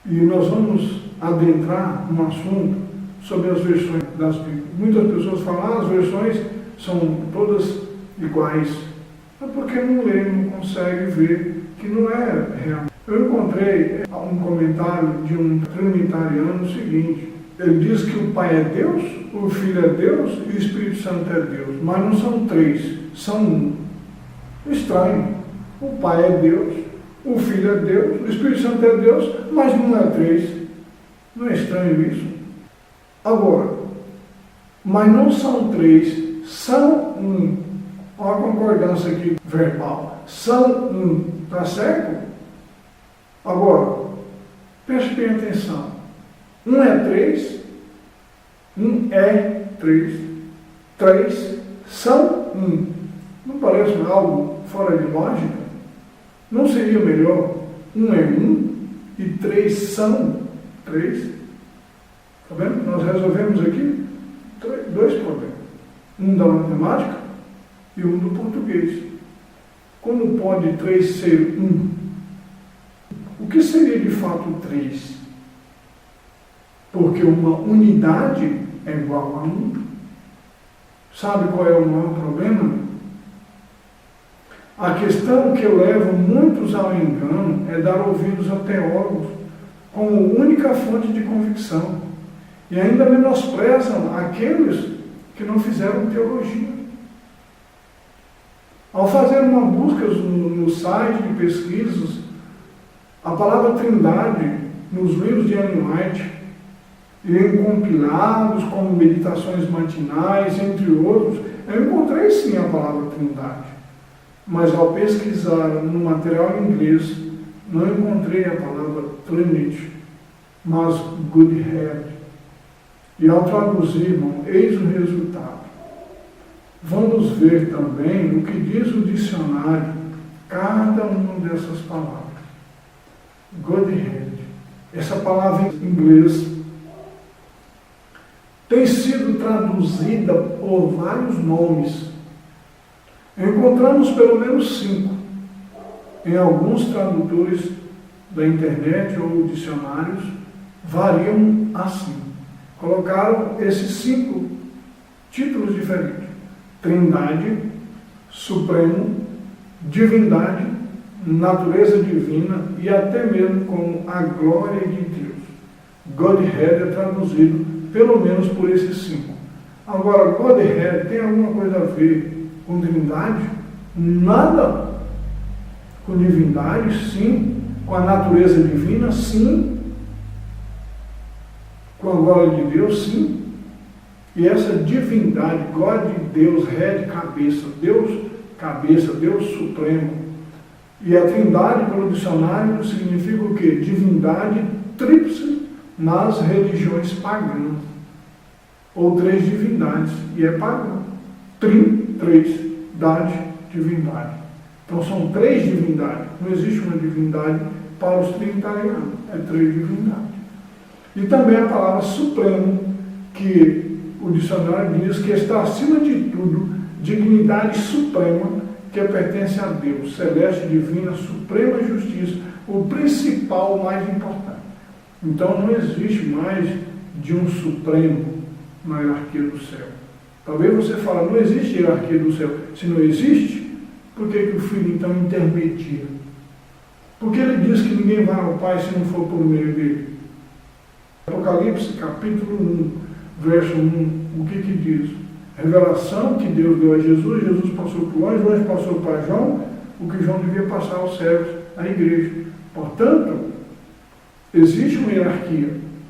E nós vamos adentrar um assunto sobre as versões das Bíblias. Muitas pessoas falam, as versões são todas iguais. É porque não lê, não consegue ver que não é real. Eu encontrei um comentário de um trinitariano o seguinte: ele diz que o Pai é Deus, o Filho é Deus e o Espírito Santo é Deus, mas não são três, são um. Estranho. O Pai é Deus, o Filho é Deus, o Espírito Santo é Deus, mas não é três. Não é estranho isso? Agora, mas não são três, são um. Olha a concordância aqui verbal. São um. Está certo? Agora, preste bem atenção. Um é três, um é três, três são um. Não parece algo fora de lógica? Não seria melhor um é um e três são três? Está vendo? Nós resolvemos aqui dois problemas. Um da matemática e um do português. Como pode três ser um? O que seria de fato três? Porque uma unidade é igual a um. Sabe qual é o maior problema? A questão que leva muitos ao engano é dar ouvidos a teólogos como única fonte de convicção. E ainda menosprezam aqueles que não fizeram teologia. Ao fazer uma busca no site de pesquisas, a palavra Trindade, nos livros de Ellen White, e em compilados como meditações matinais, entre outros, eu encontrei sim a palavra Trindade. Mas ao pesquisar no material em inglês, não encontrei a palavra Trinity, mas Godhead. E ao traduzir, irmão, eis o resultado. Vamos ver também o que diz o dicionário, cada uma dessas palavras. Godhead. Essa palavra em inglês tem sido traduzida por vários nomes. Encontramos pelo menos 5 em alguns tradutores da internet ou dicionários, variam assim. Colocaram esses 5 títulos diferentes: Trindade, Supremo, Divindade, Natureza Divina e até mesmo como a Glória de Deus. Godhead é traduzido pelo menos por esses 5. Agora, Godhead tem alguma coisa a ver com Trindade? Nada. Com divindade, sim. Com a natureza divina, sim. Com a glória de Deus, sim. E essa divindade, God de Deus, Head, cabeça, Deus supremo. E a Trindade, pelo dicionário, significa o quê? Divindade tríplice nas religiões pagãs. Ou 3 divindades. E é pagão. 3, dade, divindade. Então são 3 divindades. Não existe uma divindade para os trinitarianos. É 3 divindades. E também a palavra supremo, que o dicionário diz que está acima de tudo, dignidade suprema, que pertence a Deus, celeste, divina, suprema justiça, o principal, o mais importante. Então não existe mais de um supremo na hierarquia do céu. Talvez você fale, não existe hierarquia do céu. Se não existe, por que o Filho então intermedia? Porque ele diz que ninguém vai ao Pai se não for por meio dele. Apocalipse capítulo 1, verso 1, o que diz? Revelação que Deus deu a Jesus, Jesus passou para o anjo, o anjo passou para João, o que João devia passar aos servos, à igreja. Portanto, existe uma hierarquia.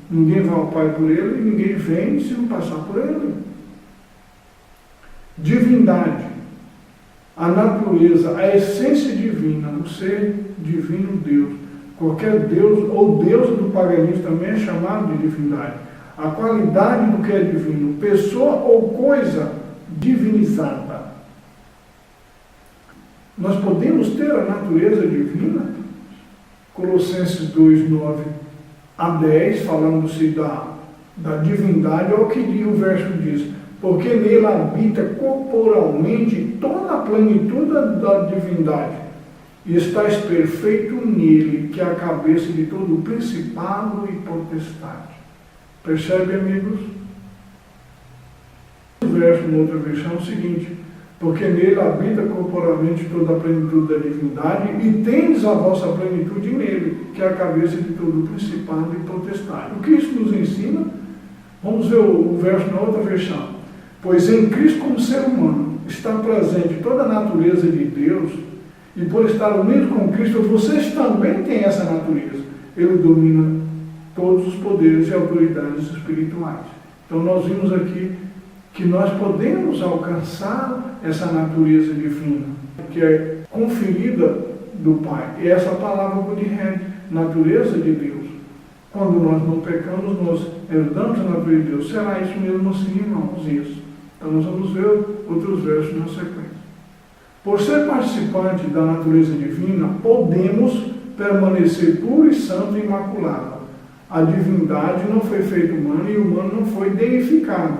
Ninguém vai ao Pai por ele e ninguém vem se não passar por ele. Divindade, a natureza, a essência divina, o ser divino Deus. Qualquer Deus ou Deus do paganismo também é chamado de divindade. A qualidade do que é divino, pessoa ou coisa divinizada. Nós podemos ter a natureza divina. Colossenses 2, 9 a 10, falando-se da divindade, olha o que o verso diz: porque nele habita corporalmente toda a plenitude da divindade. e estáis perfeito nele, que é a cabeça de todo o principado e potestade. Percebe, amigos? O verso, na outra versão, é o seguinte: porque nele habita corporalmente toda a plenitude da divindade, e tendes a vossa plenitude nele, que é a cabeça de todo o principado e potestade. O que isso nos ensina? Vamos ver o verso na outra versão. Pois em Cristo, como ser humano, está presente toda a natureza de Deus, e por estar unido com Cristo, vocês também têm essa natureza. Ele domina todos os poderes e autoridades espirituais. Então nós vimos aqui que nós podemos alcançar essa natureza divina, que é conferida do Pai. E essa palavra Godhead, natureza de Deus. Quando nós não pecamos, nós herdamos a natureza de Deus. Será isso mesmo assim, irmãos? Isso. Então nós vamos ver outros versos na sequência. Por ser participante da natureza divina, podemos permanecer puro e santo e imaculado. A divindade não foi feita humana e o humano não foi deificado.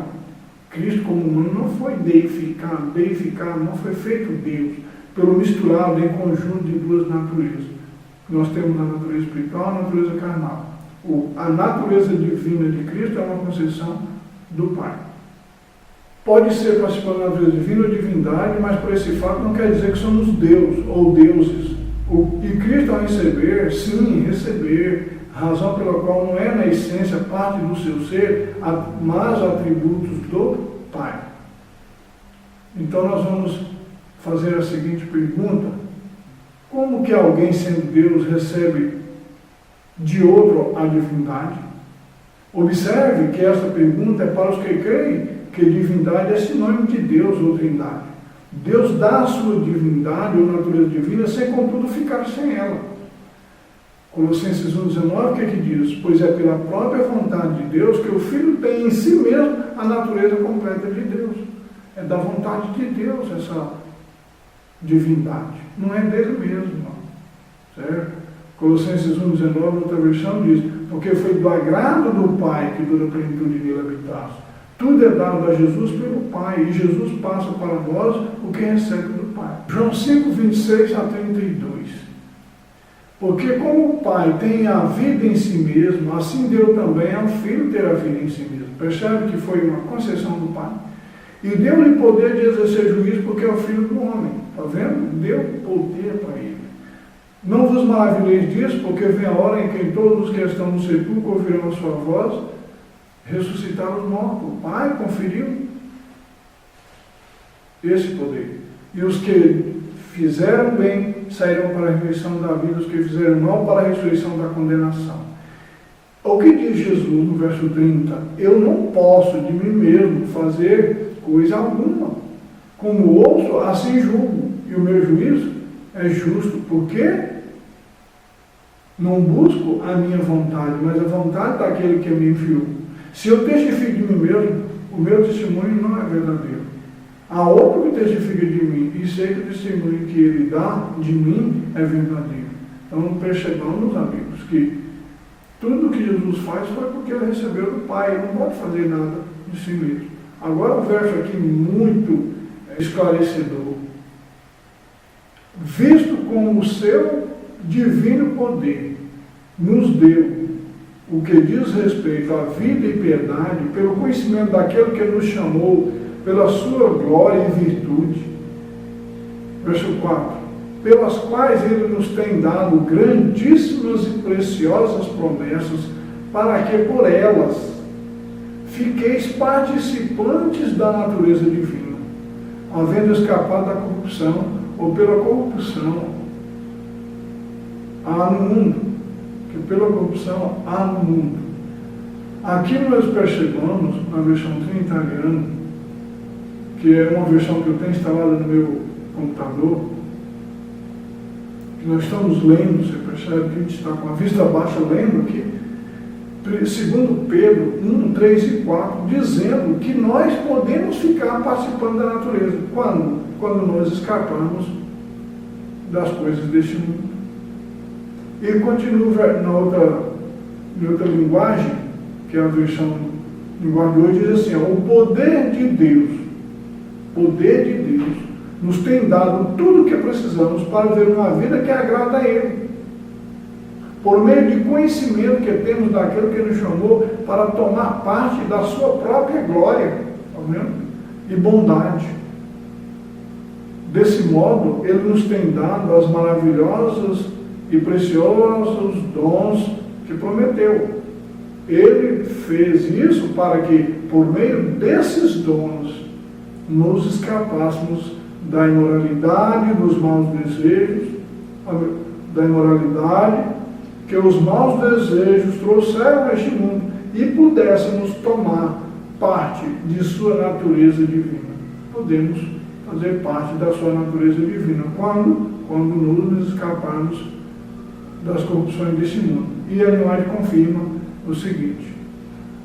Cristo como humano não foi deificado, não foi feito Deus, pelo misturado em conjunto de duas naturezas. Nós temos a natureza espiritual e a natureza carnal. A natureza divina de Cristo é uma concessão do Pai. Pode ser participando da natureza divina ou divindade, mas por esse fato não quer dizer que somos Deus ou deuses. E Cristo, ao receber, sim, receber, razão pela qual não é na essência parte do seu ser, mas atributos do Pai. Então nós vamos fazer a seguinte pergunta: como que alguém, sendo Deus, recebe de outro a divindade? Observe que essa pergunta é para os que creem que divindade é sinônimo de Deus ou trindade. Deus dá a sua divindade ou natureza divina sem, contudo, ficar sem ela. Colossenses 1,19, o que diz? Pois é pela própria vontade de Deus que o Filho tem em si mesmo a natureza completa de Deus. É da vontade de Deus essa divindade. Não é dele mesmo, não. Certo? Colossenses 1,19, outra versão diz: porque foi do agrado do Pai que toda a plenitude nele habitasse. Tudo é dado a Jesus pelo Pai, e Jesus passa para nós o que recebe do Pai. João 5, 26 a 32. Porque como o Pai tem a vida em si mesmo, assim deu também ao Filho ter a vida em si mesmo. Percebe que foi uma concessão do Pai? E deu-lhe poder de exercer juízo, porque é o Filho do homem. Está vendo? Deu poder para ele. Não vos maravilheis disso, porque vem a hora em que todos os que estão no sepulcro ouvirão a sua voz, ressuscitar os mortos. O Pai conferiu esse poder. E os que fizeram bem sairão para a ressurreição da vida, os que fizeram mal para a ressurreição da condenação. O que diz Jesus no verso 30? Eu não posso de mim mesmo fazer coisa alguma. Como ouço, assim julgo. E o meu juízo é justo, porque não busco a minha vontade, mas a vontade daquele que me enviou. Se eu testifico de mim mesmo, o meu testemunho não é verdadeiro. Há outro que testifica de mim, e sei que o testemunho que ele dá de mim é verdadeiro. Então percebamos, amigos, que tudo que Jesus faz foi porque ele recebeu do Pai. Ele não pode fazer nada de si mesmo. Agora o verso aqui muito esclarecedor. Visto como o seu divino poder nos deu o que diz respeito à vida e piedade, pelo conhecimento daquele que nos chamou pela sua glória e virtude. Verso 4. Pelas quais ele nos tem dado grandíssimas e preciosas promessas, para que por elas fiqueis participantes da natureza divina, havendo escapado da corrupção, ou pela corrupção há no mundo, que pela corrupção há no mundo. Aqui nós percebamos, na versão 30 italiana, que é uma versão que eu tenho instalada no meu computador, que nós estamos lendo, você percebe que a gente está com a vista baixa lendo aqui, segundo Pedro 1, 3 e 4, dizendo que nós podemos ficar participando da natureza. Quando? Quando nós escapamos das coisas deste mundo. E continua na outra linguagem, que é a versão linguagem de hoje, diz assim: o poder de Deus nos tem dado tudo o que precisamos para viver uma vida que agrada a Ele. Por meio de conhecimento que temos daquilo que Ele nos chamou para tomar parte da sua própria glória, tá vendo? E bondade. Desse modo, Ele nos tem dado as maravilhosas e preciosos dons que prometeu. Ele fez isso para que, por meio desses dons, nos escapássemos da imoralidade, dos maus desejos, da imoralidade que os maus desejos trouxeram a este mundo e pudéssemos tomar parte de sua natureza divina. Podemos fazer parte da sua natureza divina. Quando nos escaparmos das corrupções desse mundo. E Ellen White confirma o seguinte: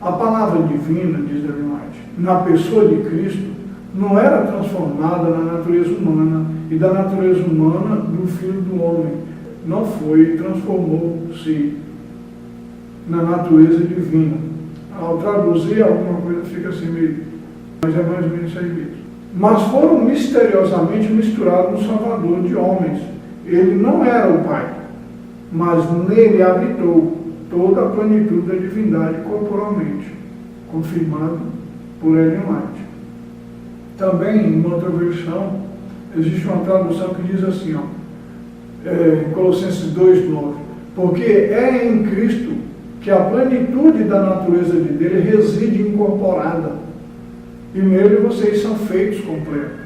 a palavra divina, diz Ellen White, na pessoa de Cristo, não era transformada na natureza humana, e da natureza humana do Filho do Homem. Não foi, transformou-se na natureza divina. Ao traduzir alguma coisa fica assim meio, mas é mais ou menos isso aí mesmo. Mas foram misteriosamente misturados no Salvador de homens. Ele não era o Pai, mas nele habitou toda a plenitude da divindade corporalmente, confirmado por Ellen White. Também, em uma outra versão, existe uma tradução que diz assim, em Colossenses 2:9, porque é em Cristo que a plenitude da natureza de Deus reside incorporada, e nele vocês são feitos completos.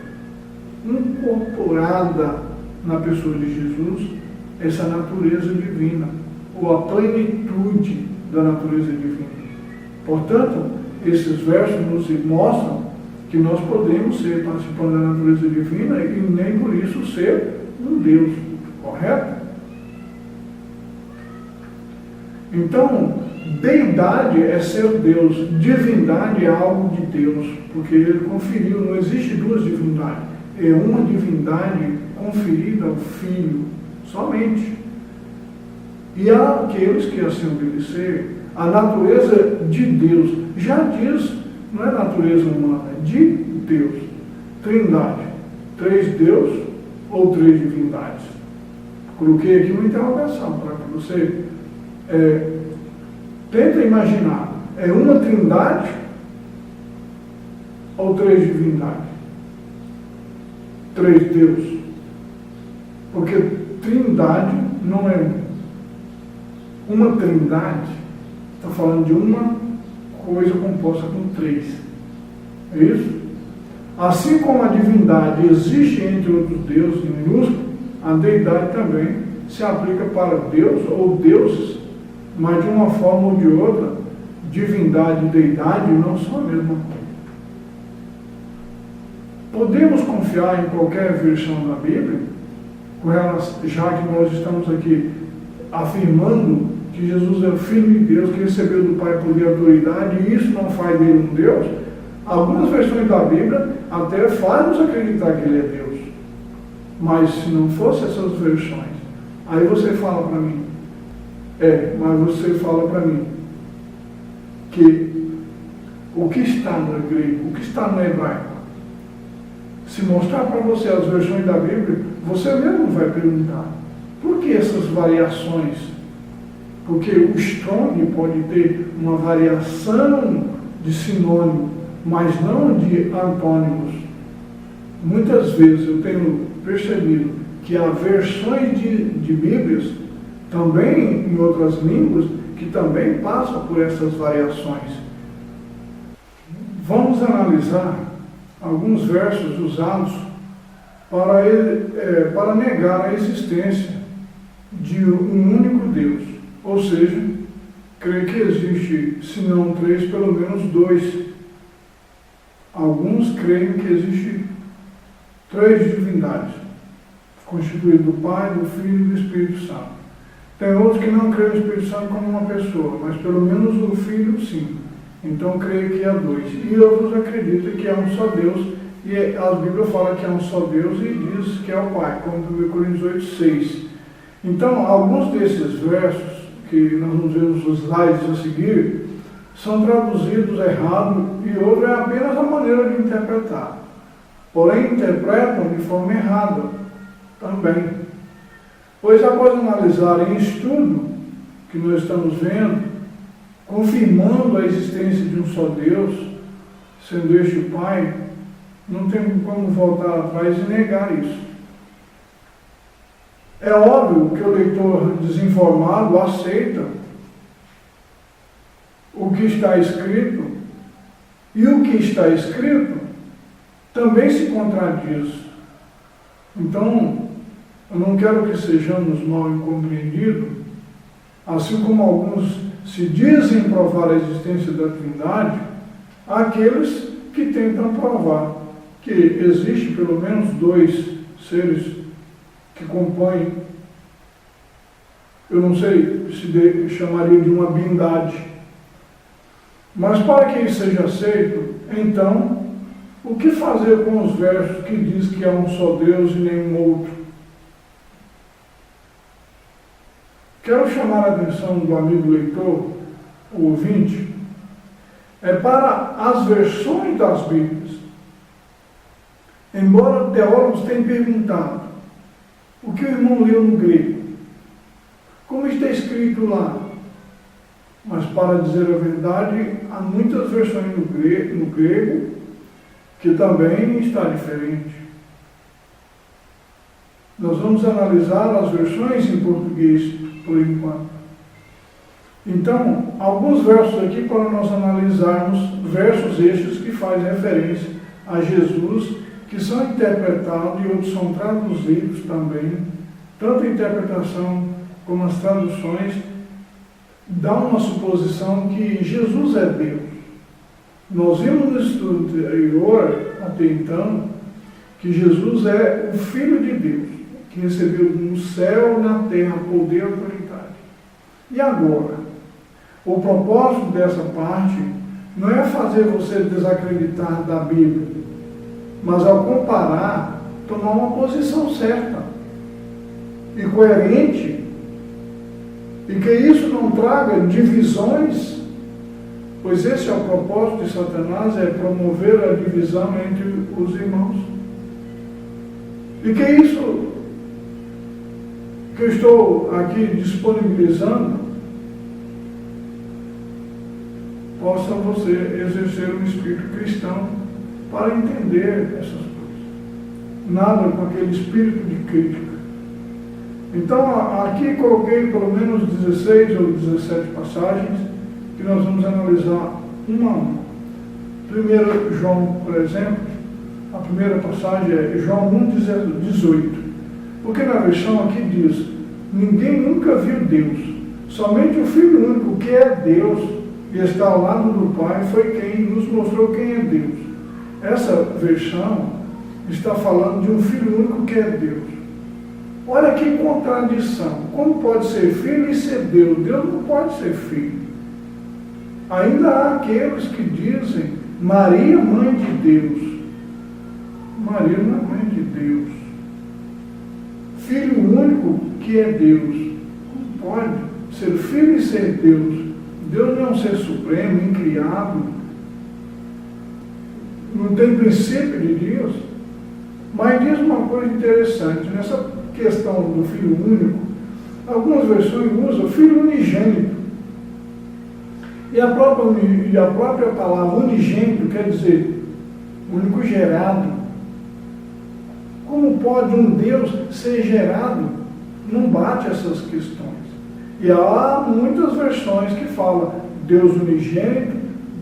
Incorporada na pessoa de Jesus, essa natureza divina, ou a plenitude da natureza divina. Portanto, esses versos nos mostram que nós podemos ser participantes da natureza divina e nem por isso ser um Deus, correto? Então, deidade é ser Deus, divindade é algo de Deus, porque Ele conferiu, não existe duas divindades, é uma divindade conferida ao Filho, somente. E aqueles que assim obedecer, a natureza de Deus, já diz, não é natureza humana, é de Deus, trindade, 3 deuses ou 3 divindades. Coloquei aqui uma interrogação para que você tenta imaginar, é uma trindade ou 3 divindades? 3 deuses. Porque trindade não é uma trindade, está falando de uma coisa composta com 3. É isso? Assim como a divindade existe entre outros deuses, em minúsculo, a deidade também se aplica para Deus ou deuses, mas de uma forma ou de outra, divindade e deidade não são a mesma coisa. Podemos confiar em qualquer versão da Bíblia, já que nós estamos aqui afirmando que Jesus é o Filho de Deus, que recebeu do Pai poder e autoridade, e isso não faz dele um Deus. Algumas versões da Bíblia até fazem-nos acreditar que ele é Deus. Mas se não fosse essas versões, aí você fala para mim, mas você fala para mim que o que está no grego, o que está no hebraico, se mostrar para você as versões da Bíblia, você mesmo vai perguntar, por que essas variações? Porque o Strong pode ter uma variação de sinônimo, mas não de antônimos. Muitas vezes eu tenho percebido que há versões de Bíblias, também em outras línguas, que também passam por essas variações. Vamos analisar alguns versos usados para negar a existência de um único Deus. Ou seja, creio que existe, se não 3, pelo menos 2. Alguns creem que existe 3 divindades, constituídas do Pai, do Filho e do Espírito Santo. Tem outros que não creem no Espírito Santo como uma pessoa, mas pelo menos o Filho sim. Então creio que há 2. E outros acreditam que há um só Deus, e a Bíblia fala que há um só Deus e diz que é o Pai, como 1 Coríntios 8:6. Então, alguns desses versos que nós vamos ver nos slides a seguir, são traduzidos errado e outro é apenas a maneira de interpretar. porém interpretam de forma errada também. Pois após analisar em estudo que nós estamos vendo, confirmando a existência de um só Deus, sendo este o Pai, não tem como voltar atrás e negar isso. É óbvio que o leitor desinformado aceita o que está escrito, e o que está escrito também se contradiz. Então, eu não quero que sejamos mal incompreendidos, assim como alguns se dizem provar a existência da Trindade, há aqueles que tentam provar que existe pelo menos dois seres que compõem, eu não sei se chamaria de uma bindade. Mas para que isso seja aceito, então, o que fazer com os versos que diz que há um só Deus e nenhum outro? Quero chamar a atenção do amigo leitor, o ouvinte, para as versões das Bíblias. Embora teólogos tenham perguntado o que o irmão leu no grego, como está escrito lá? Mas, para dizer a verdade, há muitas versões no grego que também está diferente. Nós vamos analisar as versões em português, por enquanto. Então, alguns versos aqui para nós analisarmos, versos estes que fazem referência a Jesus, que são interpretados e outros são traduzidos também, tanto a interpretação como as traduções, dá uma suposição que Jesus é Deus. Nós vimos no estudo anterior, até então, que Jesus é o Filho de Deus, que recebeu no céu e na terra poder e autoridade. E agora, o propósito dessa parte não é fazer você desacreditar da Bíblia, mas ao comparar, tomar uma posição certa e coerente, e que isso não traga divisões, pois esse é o propósito de Satanás, é promover a divisão entre os irmãos. E que isso que eu estou aqui disponibilizando possa você exercer um espírito cristão para entender essas coisas. Nada com aquele espírito de crítica. Então, aqui coloquei pelo menos 16 ou 17 passagens que nós vamos analisar uma a uma. Primeiro, João, por exemplo, a primeira passagem é João 1,18. Porque na versão aqui diz, ninguém nunca viu Deus, somente o Filho único que é Deus e está ao lado do Pai foi quem nos mostrou quem é Deus. Essa versão está falando de um Filho único que é Deus. Olha que contradição. Como pode ser filho e ser Deus? Deus não pode ser filho. Ainda há aqueles que dizem Maria, mãe de Deus. Maria não é mãe de Deus. Filho único que é Deus. Não pode ser filho e ser Deus. Deus não é um ser supremo, incriado. Não tem princípio de Deus. Mas diz uma coisa interessante. Nessa questão do Filho único, algumas versões usam Filho unigênito. E a própria palavra unigênito quer dizer único gerado. Como pode um Deus ser gerado? Não bate essas questões. E há muitas versões que falam Deus unigênito,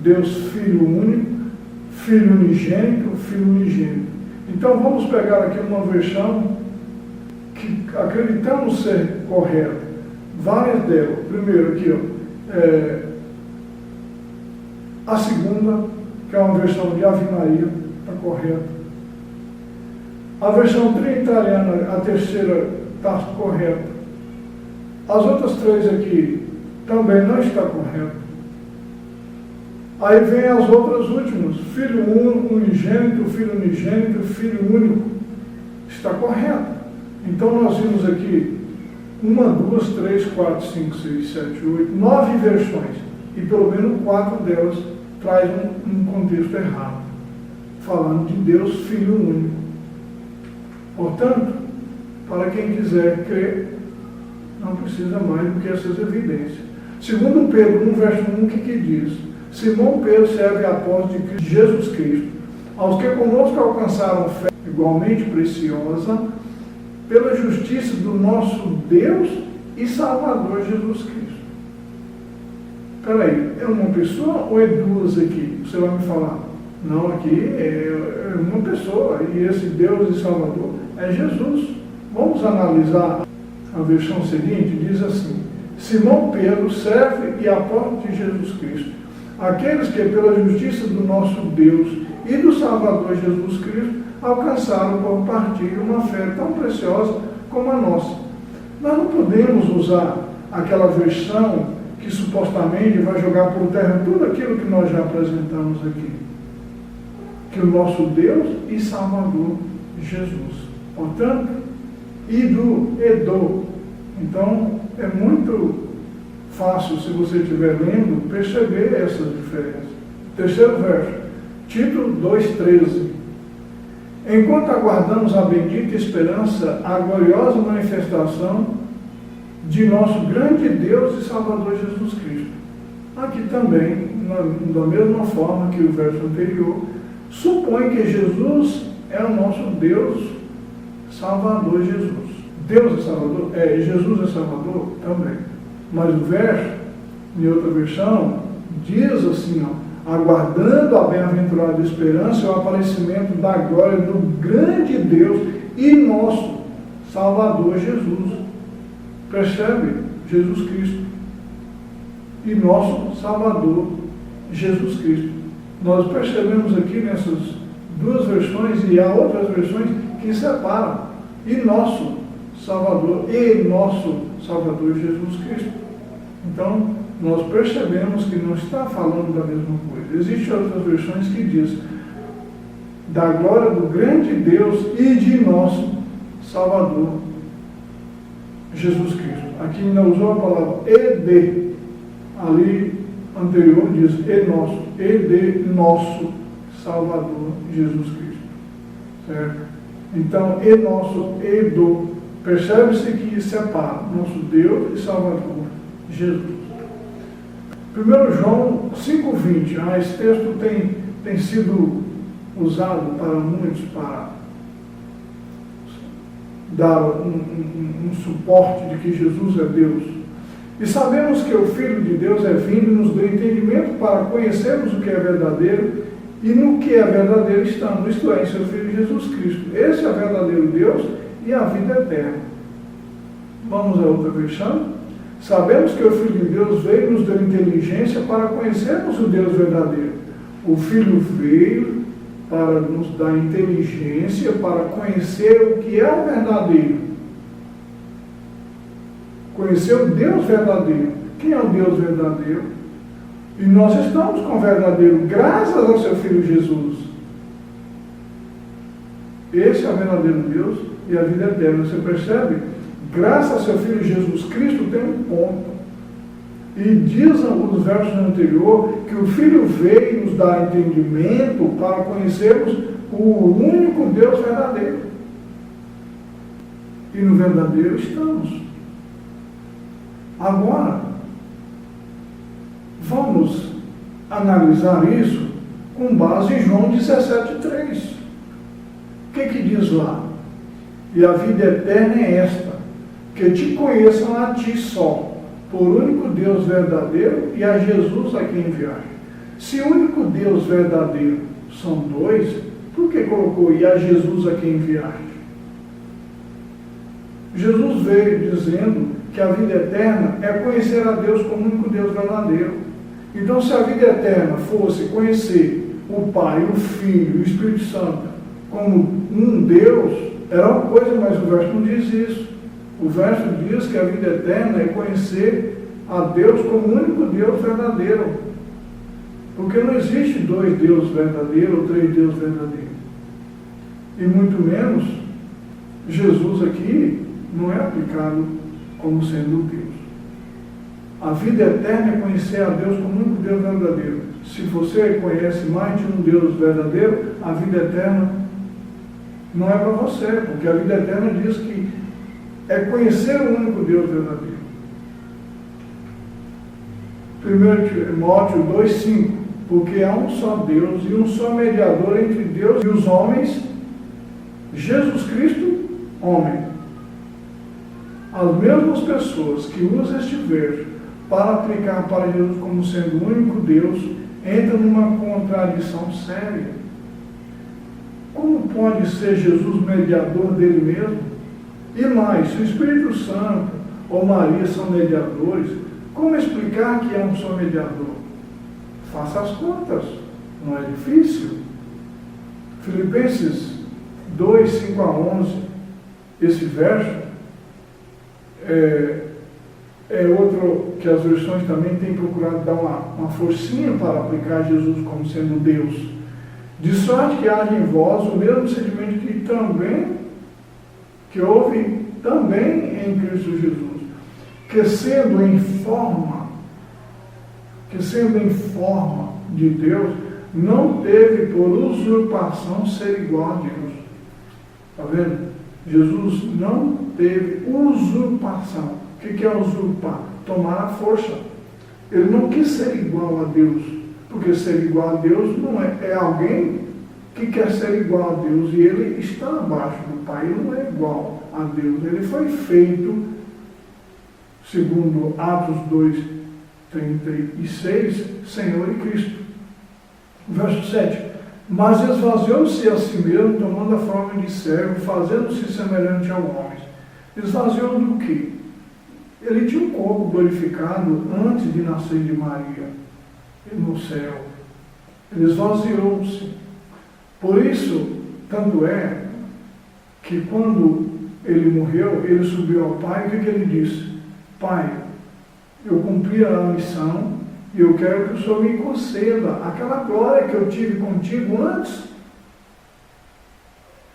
Deus Filho único, Filho unigênito, Filho unigênito. Então vamos pegar aqui uma versão que acreditamos ser correta. Várias delas. Primeiro aqui, a segunda, que é uma versão de Ave Maria, está correta. A versão trinitariana, a terceira, está correta. As outras três aqui também não está correta. Aí vem as outras últimas, Filho unigênito, Filho unigênito, Filho único. Está correto. Então nós vimos aqui 1, 2, 3, 4, 5, 6, 7, 8, 9 versões. E pelo menos 4 delas trazem um contexto errado. falando de Deus, Filho único. Portanto, para quem quiser crer, não precisa mais do que essas evidências. Segundo Pedro 1, verso 1, o que diz? Simão Pedro serve apóstolo de Cristo, Jesus Cristo, aos que conosco alcançaram fé igualmente preciosa, pela justiça do nosso Deus e Salvador Jesus Cristo. Espera aí, é uma pessoa ou é duas aqui? Você vai me falar. Não, aqui é uma pessoa, e esse Deus e Salvador é Jesus. Vamos analisar a versão seguinte, diz assim: Simão Pedro serve e apóstolo de Jesus Cristo, aqueles que pela justiça do nosso Deus e do Salvador Jesus Cristo alcançaram por partilha uma fé tão preciosa como a nossa. Nós não podemos usar aquela versão que supostamente vai jogar por terra tudo aquilo que nós já apresentamos aqui. Que o nosso Deus e Salvador Jesus. Portanto, Edo. Então, é muito fácil, se você estiver lendo, perceber essas diferenças. Terceiro verso, Tito 2,13. Enquanto aguardamos a bendita esperança, a gloriosa manifestação de nosso grande Deus e Salvador Jesus Cristo. Aqui também, da mesma forma que o verso anterior, supõe que Jesus é o nosso Deus, Salvador Jesus. Deus é Salvador? É. Jesus é Salvador? Também. Mas o verso, em outra versão, diz assim, ó, aguardando a bem-aventurada esperança e o aparecimento da glória do grande Deus e nosso Salvador Jesus. Percebe? Jesus Cristo. E nosso Salvador Jesus Cristo. Nós percebemos aqui nessas duas versões, e há outras versões que separam, e nosso Salvador Jesus Cristo. Então, nós percebemos que não está falando da mesma coisa. Existem outras versões que diz da glória do grande Deus e de nosso Salvador Jesus Cristo. Aqui ainda usou a palavra ed, ali anterior diz e de nosso Salvador Jesus Cristo. Certo? Então, e nosso, e do, percebe-se que separa nosso Deus e Salvador Jesus. 1 João 5,20, esse texto tem sido usado para muitos para dar um suporte de que Jesus é Deus. E sabemos que o Filho de Deus é vindo e nos deu entendimento para conhecermos o que é verdadeiro e no que é verdadeiro estamos, isto é, em seu Filho Jesus Cristo. Esse é o verdadeiro Deus e a vida eterna. Vamos a outra versão. Sabemos que o Filho de Deus veio e nos deu inteligência para conhecermos o Deus verdadeiro. O Filho veio para nos dar inteligência para conhecer o que é o verdadeiro. Conhecer o Deus verdadeiro. Quem é o Deus verdadeiro? E nós estamos com o verdadeiro, graças ao seu Filho Jesus. Esse é o verdadeiro Deus e a vida eterna. Você percebe? Graças ao seu Filho Jesus Cristo tem um ponto. E diz nos versos anteriores que o Filho veio nos dar entendimento para conhecermos o único Deus verdadeiro. E no verdadeiro estamos. Agora, vamos analisar isso com base em João 17,3. O que diz lá? E a vida eterna é esta, que te conheçam a ti só, por único Deus verdadeiro e a Jesus a quem enviaste. Se o único Deus verdadeiro são dois, por que colocou e a Jesus a quem enviaste? Jesus veio dizendo que a vida eterna é conhecer a Deus como o único Deus verdadeiro. Então, se a vida eterna fosse conhecer o Pai, o Filho e o Espírito Santo como um Deus, era uma coisa, mas o verso não diz isso. O verso diz que a vida eterna é conhecer a Deus como o único Deus verdadeiro. Porque não existe dois deuses verdadeiros ou três deuses verdadeiros. E muito menos, Jesus aqui não é aplicado como sendo Deus. A vida eterna é conhecer a Deus como único Deus verdadeiro. Se você conhece mais de um Deus verdadeiro, a vida eterna não é para você, porque a vida eterna diz que é conhecer o único Deus verdadeiro. 1 Timóteo 2,5. Porque há um só Deus e um só mediador entre Deus e os homens, Jesus Cristo, homem. As mesmas pessoas que usam este verso para aplicar para Jesus como sendo o único Deus, entram numa contradição séria. Como pode ser Jesus mediador dele mesmo? E mais, se o Espírito Santo ou Maria são mediadores, como explicar que é um só mediador? Faça as contas, não é difícil. Filipenses 2, 5 a 11, esse verso é outro que as versões também têm procurado dar uma forcinha para aplicar Jesus como sendo Deus. De sorte que haja em vós o mesmo sentimento que houve também em Cristo Jesus, que sendo em forma de Deus, não teve por usurpação ser igual a Deus. Está vendo? Jesus não teve usurpação. O que é usurpar? Tomar a força. Ele não quis ser igual a Deus, porque ser igual a Deus não é alguém que quer ser igual a Deus e ele está abaixo do Pai. Ele não é igual a Deus. Ele foi feito, segundo Atos 2:36, Senhor e Cristo. Verso 7. Mas esvaziou-se a si mesmo, tomando a forma de servo, fazendo-se semelhante ao homem. Esvaziou do quê? Ele tinha um corpo glorificado antes de nascer de Maria, no céu. Ele esvaziou-se. Por isso, tanto é que quando ele morreu, ele subiu ao Pai, o que ele disse? Pai, eu cumpri a missão e eu quero que o Senhor me conceda aquela glória que eu tive contigo antes.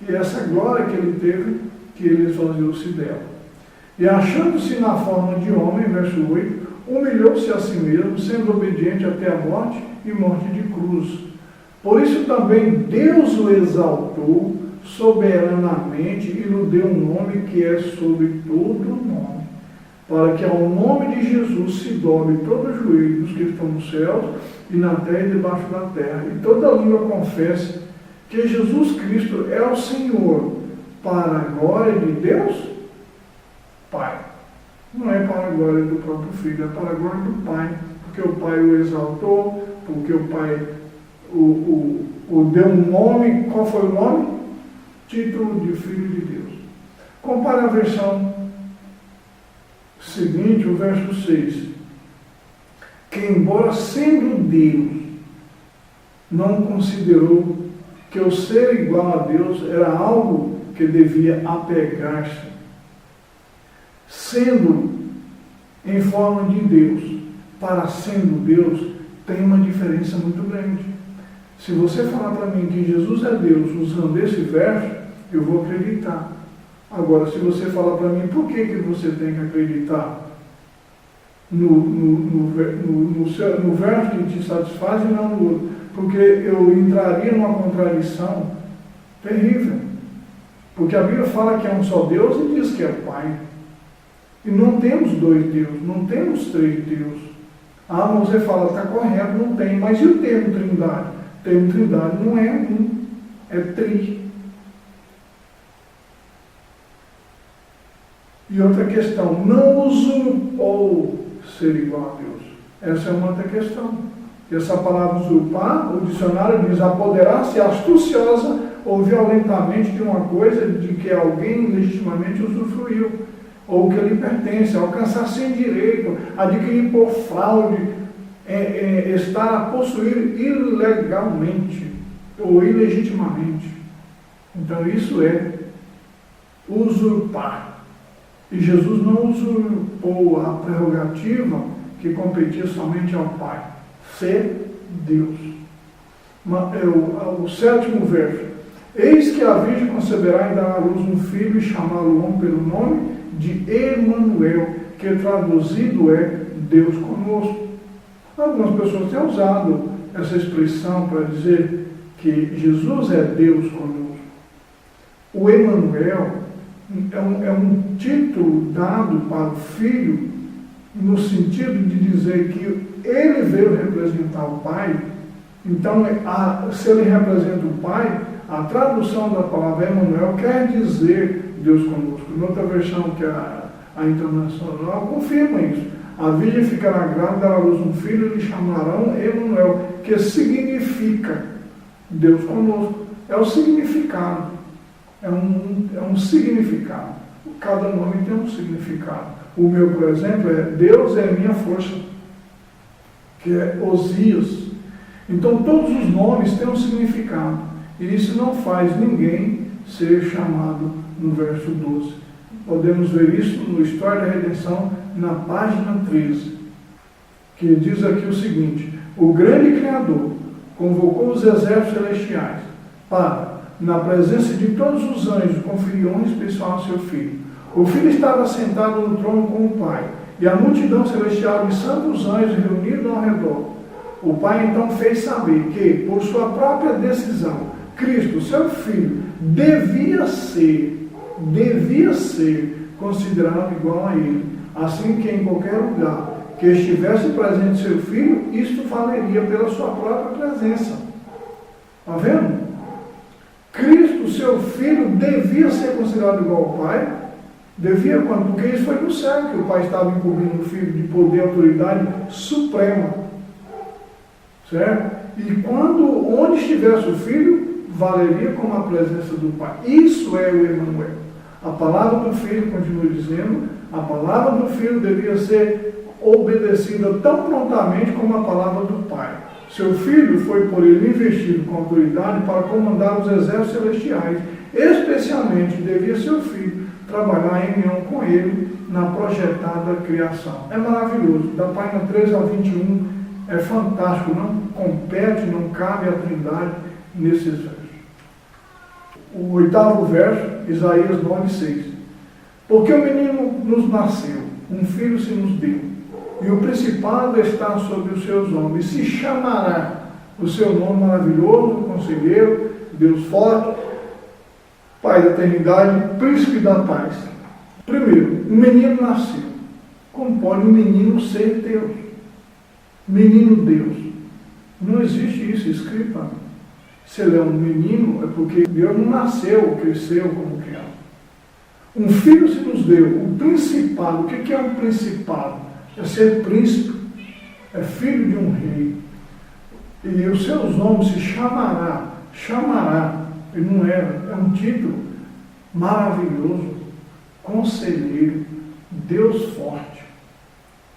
E essa glória que ele teve, que ele esvaziou-se dela. E achando-se na forma de homem, verso 8, humilhou-se a si mesmo, sendo obediente até a morte e morte de cruz. Por isso também Deus o exaltou soberanamente e lhe deu um nome que é sobre todo nome, para que ao nome de Jesus se dobre todo o joelho dos que estão nos céus e na terra e debaixo da terra, e toda língua confesse que Jesus Cristo é o Senhor, para a glória de Deus Pai. Não é para a glória do próprio Filho, é para a glória do Pai, porque o Pai o exaltou, porque o Pai o deu um nome. Qual foi o nome? Título de Filho de Deus. Compare a versão seguinte, o verso 6. Que embora sendo Deus, não considerou que o ser igual a Deus era algo que devia apegar-se. Sendo em forma de Deus, para sendo Deus, tem uma diferença muito grande. Se você falar para mim que Jesus é Deus usando esse verso, eu vou acreditar. Agora, se você falar para mim, por que você tem que acreditar no verso que te satisfaz e não no outro? Porque eu entraria numa contradição terrível. Porque a Bíblia fala que é um só Deus e diz que é Pai. E não temos dois deuses, não temos três deuses. Ah, mas você fala, está correto, não tem. Mas e o termo trindade? O termo trindade não é um, é tri. E outra questão, não usurpou ser igual a Deus. Essa é uma outra questão. Essa palavra usurpar, o dicionário diz apoderar-se astuciosa ou violentamente de uma coisa de que alguém legitimamente usufruiu, ou que lhe pertence, alcançar sem direito, adquirir por fraude, estar a possuir ilegalmente ou ilegitimamente. Então isso é usurpar. E Jesus não usurpou a prerrogativa que competia somente ao Pai, ser Deus. O 7º verso. Eis que a Virgem conceberá e dará à luz um filho e chamá-lo pelo nome de Emanuel, que traduzido é Deus conosco. Algumas pessoas têm usado essa expressão para dizer que Jesus é Deus conosco. O Emanuel é um título dado para o Filho no sentido de dizer que ele veio representar o Pai. Então, se ele representa o Pai, a tradução da palavra Emanuel quer dizer Deus conosco. Em outra versão, que é a Internacional, confirma isso. A Virgem ficará grávida, dará à luz um filho, e lhe chamarão Emanuel, que significa Deus conosco. É o significado. É um significado. Cada nome tem um significado. O meu, por exemplo, é Deus é a minha força, que é Osias. Então, todos os nomes têm um significado. E isso não faz ninguém ser chamado no verso 12. Podemos ver isso no História da Redenção, na página 13, que diz aqui o seguinte: o grande Criador convocou os exércitos celestiais para, na presença de todos os anjos, conferir honra especial ao seu Filho. O Filho estava sentado no trono com o Pai, e a multidão celestial de santos anjos reunidos ao redor. O Pai então fez saber que, por sua própria decisão, Cristo, seu Filho, devia ser considerado igual a ele, assim que em qualquer lugar que estivesse presente seu Filho, isto valeria pela sua própria presença. Está vendo? Cristo, seu Filho, devia ser considerado igual ao Pai. Devia quando? Porque isso foi no céu que o Pai estava incumbindo o Filho de poder e autoridade suprema. Certo? E onde estivesse o Filho, valeria como a presença do Pai. Isso é o Emanuel. A palavra do Filho, continua dizendo, a palavra do Filho devia ser obedecida tão prontamente como a palavra do Pai. Seu Filho foi por ele investido com autoridade para comandar os exércitos celestiais. Especialmente devia seu Filho trabalhar em união com ele na projetada criação. É maravilhoso. Da página 3 a 21 é fantástico. Não compete, não cabe a Trindade nesses versos. O 8º verso, Isaías 9:6. Porque o menino nos nasceu, um filho se nos deu, e o principado está sobre os seus ombros, e se chamará o seu nome maravilhoso, Conselheiro, Deus forte, Pai da eternidade, Príncipe da paz. Primeiro, um menino nasceu. Como pode um menino ser Deus? Menino Deus. Não existe isso escrito para mim. Se ele é um menino, é porque Deus não nasceu, cresceu como criança. Um filho se nos deu, o principado. O que é um principado? É ser príncipe, é filho de um rei. E os seus nomes se chamará, e não é um título maravilhoso, Conselheiro, Deus forte.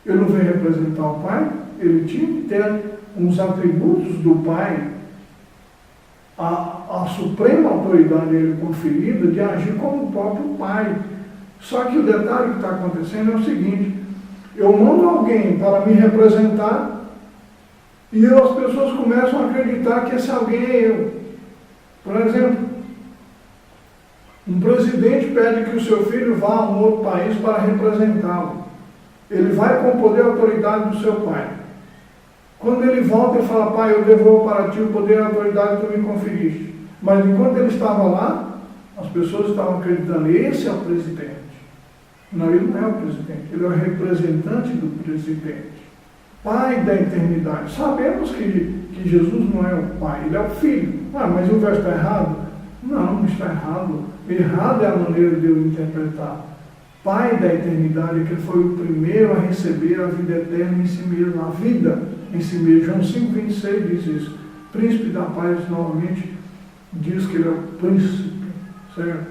Ele não veio representar o Pai, ele tinha que ter uns atributos do Pai, a suprema autoridade ele conferida de agir como o próprio Pai. Só que o detalhe que está acontecendo é o seguinte: eu mando alguém para me representar e as pessoas começam a acreditar que esse alguém é eu. Por exemplo, um presidente pede que o seu filho vá a um outro país para representá-lo. Ele vai com o poder e autoridade do seu pai. Quando ele volta, ele fala: pai, eu devolvo para ti o poder e a autoridade que tu me conferiste. Mas enquanto ele estava lá, as pessoas estavam acreditando: esse é o presidente. Não, ele não é o presidente, ele é o representante do presidente. Pai da eternidade. Sabemos que Jesus não é o pai, ele é o filho. Mas o verso está errado? Não está errado. Errado é a maneira de eu interpretar. Pai da eternidade, que foi o primeiro a receber a vida eterna em si mesmo, a vida em si mesmo. João 5,26 diz isso. Príncipe da paz, novamente, diz que ele é o príncipe, certo?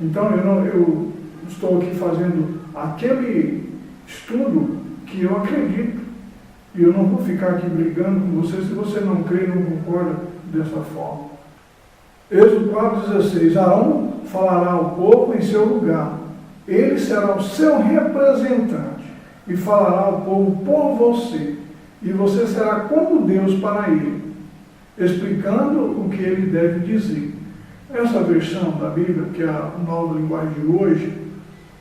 Então, eu estou aqui fazendo aquele estudo que eu acredito. E eu não vou ficar aqui brigando com você se você não crê e não concorda dessa forma. Êxodo 4,16. Arão falará ao povo em seu lugar. Ele será o seu representante e falará ao povo por você. E você será como Deus para ele, explicando o que ele deve dizer. Essa versão da Bíblia, que é a nova linguagem de hoje,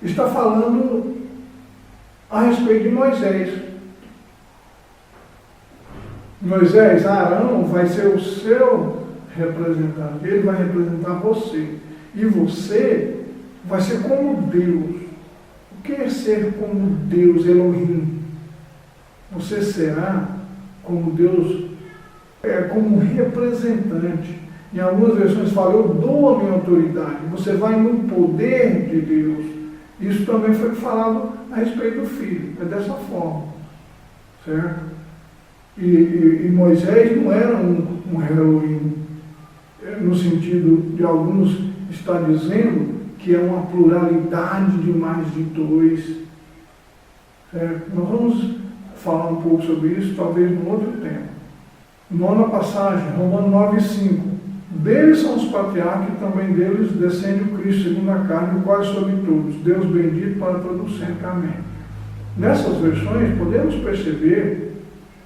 está falando a respeito de Moisés. Moisés, Arão vai ser o seu representante, ele vai representar você. E você vai ser como Deus. O que é ser como Deus, Elohim? Você será como Deus, como representante. Em algumas versões fala, eu dou a minha autoridade. Você vai no poder de Deus. Isso também foi falado a respeito do Filho. É dessa forma. Certo? E Moisés não era um Elohim, no sentido de alguns estar dizendo que é uma pluralidade de mais de dois. Certo? Nós vamos falar um pouco sobre isso, talvez num outro tempo. Nona passagem, Romanos 9:5. Deles são os patriarcas e também deles descende o Cristo segundo a carne, o qual é sobre todos. Deus bendito para todos sempre. Amém. Nessas versões podemos perceber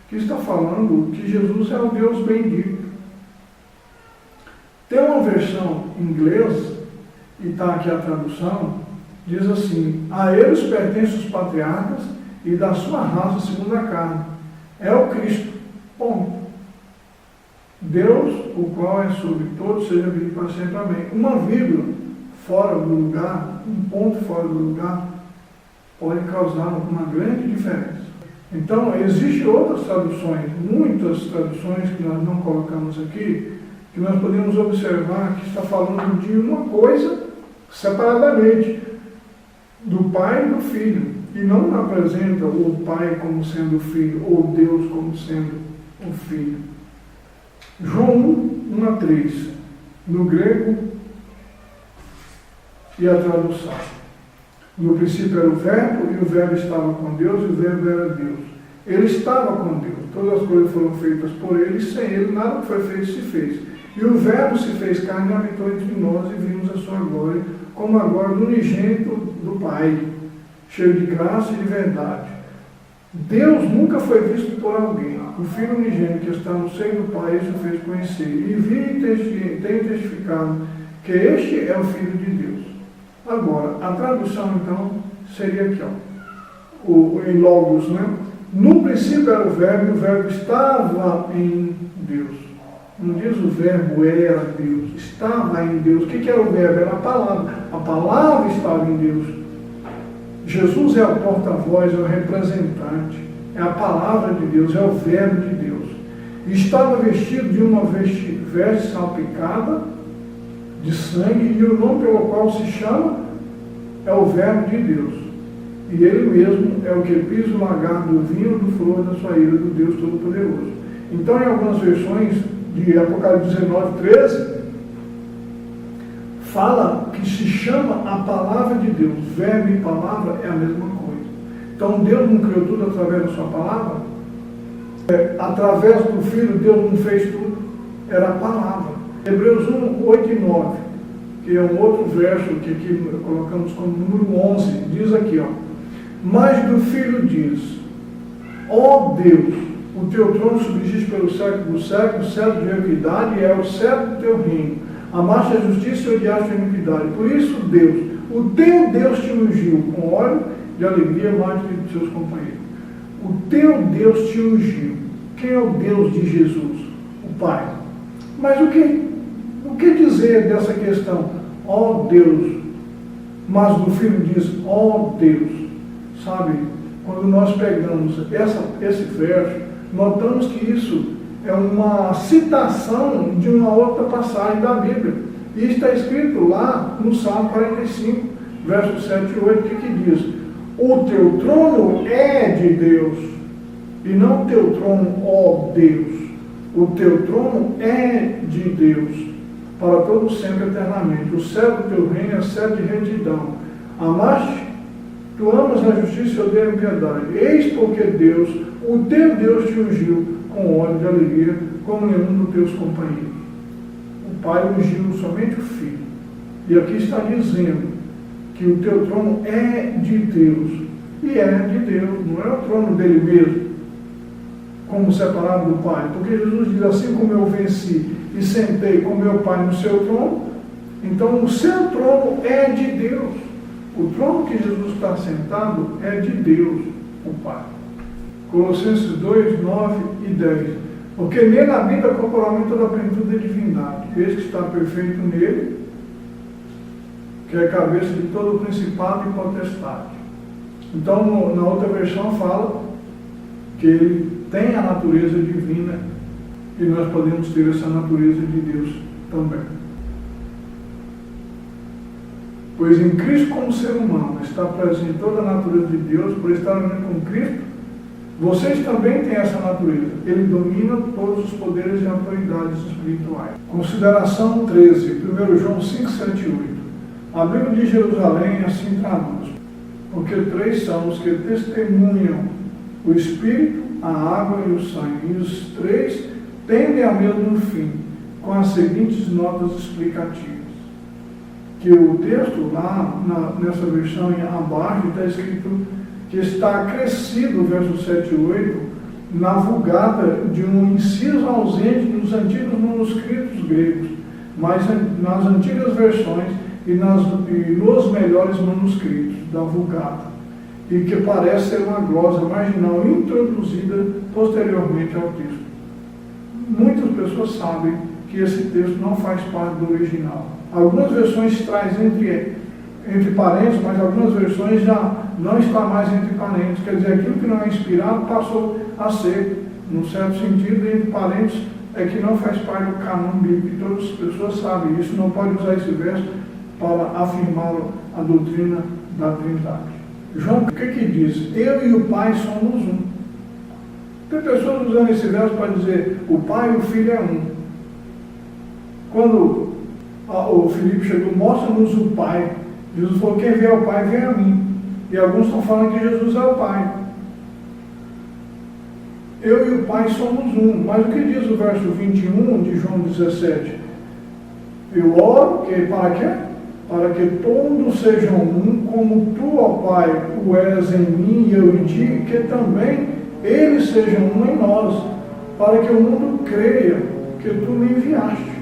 que está falando que Jesus é o Deus bendito. Tem uma versão em inglês, e está aqui a tradução, diz assim: a eles pertencem os patriarcas e da sua raça segundo a carne. É o Cristo. Ponto. Deus, o qual é sobre todos, seja bendito para sempre. Amém. Uma vírgula fora do lugar, um ponto fora do lugar, pode causar uma grande diferença. Então, existem outras traduções, muitas traduções que nós não colocamos aqui, que nós podemos observar que está falando de uma coisa separadamente, do Pai e do Filho, e não apresenta o Pai como sendo o Filho, ou Deus como sendo o Filho. João 1:3, no grego e a tradução. No princípio era o Verbo, e o Verbo estava com Deus, e o Verbo era Deus. Ele estava com Deus, todas as coisas foram feitas por ele, e sem ele nada que foi feito se fez. E o Verbo se fez carne e habitou entre nós, e vimos a sua glória, como agora do unigênito do Pai, cheio de graça e de verdade. Deus nunca foi visto por alguém. O Filho unigênito que está no seio do Pai, isso fez conhecer. E vi e tenho testificado que este é o Filho de Deus. Agora, a tradução, então, seria aqui, em Logos, né? No princípio era o Verbo estava em Deus. Não diz o Verbo era Deus, estava em Deus. O que era o Verbo? Era a palavra. A palavra estava em Deus. Jesus é o porta-voz, é o representante, é a palavra de Deus, é o Verbo de Deus. Estava vestido de uma veste salpicada de sangue, e o nome pelo qual se chama é o Verbo de Deus. E ele mesmo é o que pisa o lagar do vinho do flor da sua ira, do Deus Todo-Poderoso. Então, em algumas versões de Apocalipse 19:13, fala que se chama a palavra de Deus. Verbo e palavra é a mesma coisa. Então, Deus não criou tudo através da sua palavra? Através do Filho, Deus não fez tudo? Era a palavra. Hebreus 1:8-9, que é um outro verso que aqui colocamos como número 11, diz aqui, mas do Filho diz: ó Deus, o teu trono subsiste pelo século dos séculos, o cetro de equidade é o cetro do teu reino. Amaste a justiça e odiaste a iniquidade. Por isso, Deus, o teu Deus te ungiu com óleo de alegria mais do que dos seus companheiros. O teu Deus te ungiu. Quem é o Deus de Jesus? O Pai. Mas o que dizer dessa questão? Ó Deus. Mas o Filho diz, ó Deus. Sabe, quando nós pegamos esse verso, notamos que isso é uma citação de uma outra passagem da Bíblia. E está escrito lá no Salmo 45, versos 7 e 8, que diz: o teu trono é de Deus, e não o teu trono, ó Deus. O teu trono é de Deus, para todo sempre eternamente. O céu do teu reino é céu de retidão. Amaste, tu amas a justiça e odeias a piedade. Eis porque Deus, o teu Deus, te ungiu com óleo de alegria, como nenhum dos teus companheiros. O Pai ungiu somente o Filho. E aqui está dizendo que o teu trono é de Deus. E é de Deus, não é o trono dele mesmo, como separado do Pai. Porque Jesus diz, assim como eu venci e sentei com meu Pai no seu trono, então o seu trono é de Deus. O trono que Jesus está sentado é de Deus, o Pai. Colossenses 2, 9 e 10. Porque nele habita corporalmente toda a plenitude da divindade. Esse que está perfeito nele, que é a cabeça de todo o principado e potestade. Então, na outra versão fala que ele tem a natureza divina e nós podemos ter essa natureza de Deus também. Pois em Cristo, como ser humano, está presente toda a natureza de Deus, por estar unido com Cristo, vocês também têm essa natureza. Ele domina todos os poderes e autoridades espirituais. Consideração 13, 1 João 5, 7 e 8. A Bíblia de Jerusalém assim traduz: porque três são os que testemunham: o Espírito, a água e o sangue. E os três tendem ao mesmo fim, com as seguintes notas explicativas. Que o texto lá, nessa versão abaixo, está escrito que está acrescido, versos 7 e 8, na vulgata de um inciso ausente nos antigos manuscritos gregos, mas nas antigas versões e nos melhores manuscritos da vulgata, e que parece ser uma glosa marginal introduzida posteriormente ao texto. Muitas pessoas sabem que esse texto não faz parte do original. Algumas versões trazem entre parênteses, mas algumas versões já não está mais entre parênteses. Quer dizer, aquilo que não é inspirado passou a ser, num certo sentido, entre parênteses, é que não faz parte do cânon bíblico, e todas as pessoas sabem. Isso não pode usar esse verso para afirmar a doutrina da Trindade. João, o que diz? Eu e o Pai somos um. Tem pessoas usando esse verso para dizer o Pai e o Filho é um. Quando o Filipe chegou, mostra-nos o Pai. Jesus falou, quem vê o Pai, vem a mim. E alguns estão falando que Jesus é o Pai. Eu e o Pai somos um. Mas o que diz o verso 21 de João 17? Eu oro que, para quê? Para que todos sejam um, como tu, ó Pai, o és em mim e eu em ti, que também eles sejam um em nós, para que o mundo creia que tu me enviaste.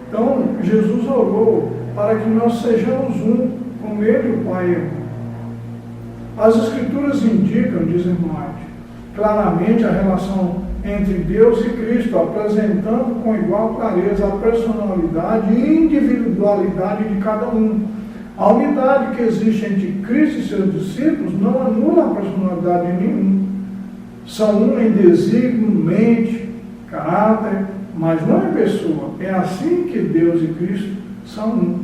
Então, Jesus orou para que nós sejamos um, como ele e o Pai é um. As Escrituras indicam, diz White, claramente a relação entre Deus e Cristo, apresentando com igual clareza a personalidade e individualidade de cada um. A unidade que existe entre Cristo e seus discípulos não anula a personalidade de nenhum. São um em desígnio, mente, caráter, mas não em pessoa. É assim que Deus e Cristo são um.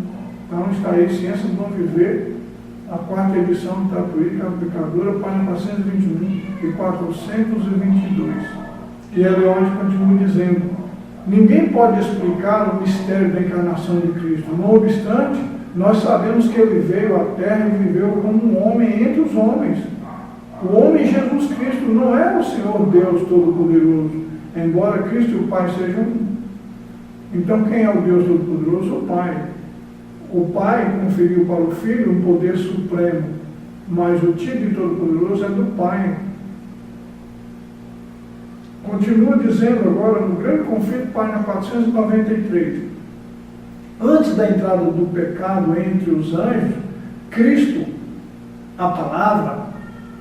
Então está aí Ciência do Bom Viver, a 4ª edição da Tatuí, aplicadora, página 421 e 422. E Eleonte continua dizendo: ninguém pode explicar o mistério da encarnação de Cristo. Não obstante, nós sabemos que ele veio à Terra e viveu como um homem entre os homens. O homem Jesus Cristo não é o Senhor Deus Todo-Poderoso, embora Cristo e o Pai sejam um. Então quem é o Deus Todo-Poderoso? O Pai. O Pai conferiu para o Filho um poder supremo, mas o título Todo-Poderoso é do Pai. Continua dizendo agora no Grande Conflito, página 493. Antes da entrada do pecado entre os anjos, Cristo, a palavra,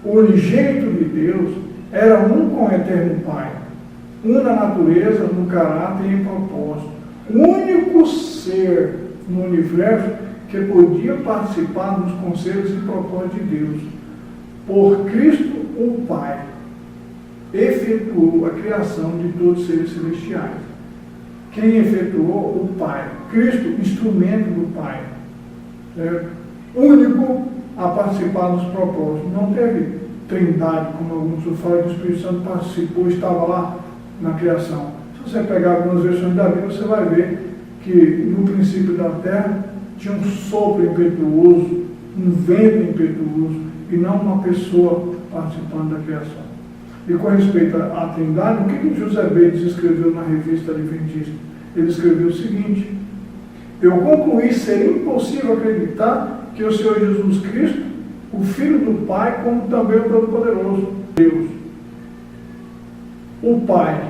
o unigênito de Deus, era um com o eterno Pai, um na natureza, no caráter e em propósito. O único ser no universo que podia participar dos conselhos e propósitos de Deus. Por Cristo, o Pai efetuou a criação de todos os seres celestiais. Quem efetuou? O Pai. Cristo, instrumento do Pai. Único a participar dos propósitos. Não teve trindade, como alguns falam, que o Espírito Santo participou, estava lá na criação. Se você pegar algumas versões da Bíblia, você vai ver que no princípio da terra tinha um sopro impetuoso, um vento impetuoso, e não uma pessoa participando da criação. E com respeito à Trindade, o que José Bates escreveu na Revista Adventista? Ele escreveu o seguinte: eu concluí ser impossível acreditar que o Senhor Jesus Cristo, o Filho do Pai, como também o Todo-Poderoso Deus, o Pai,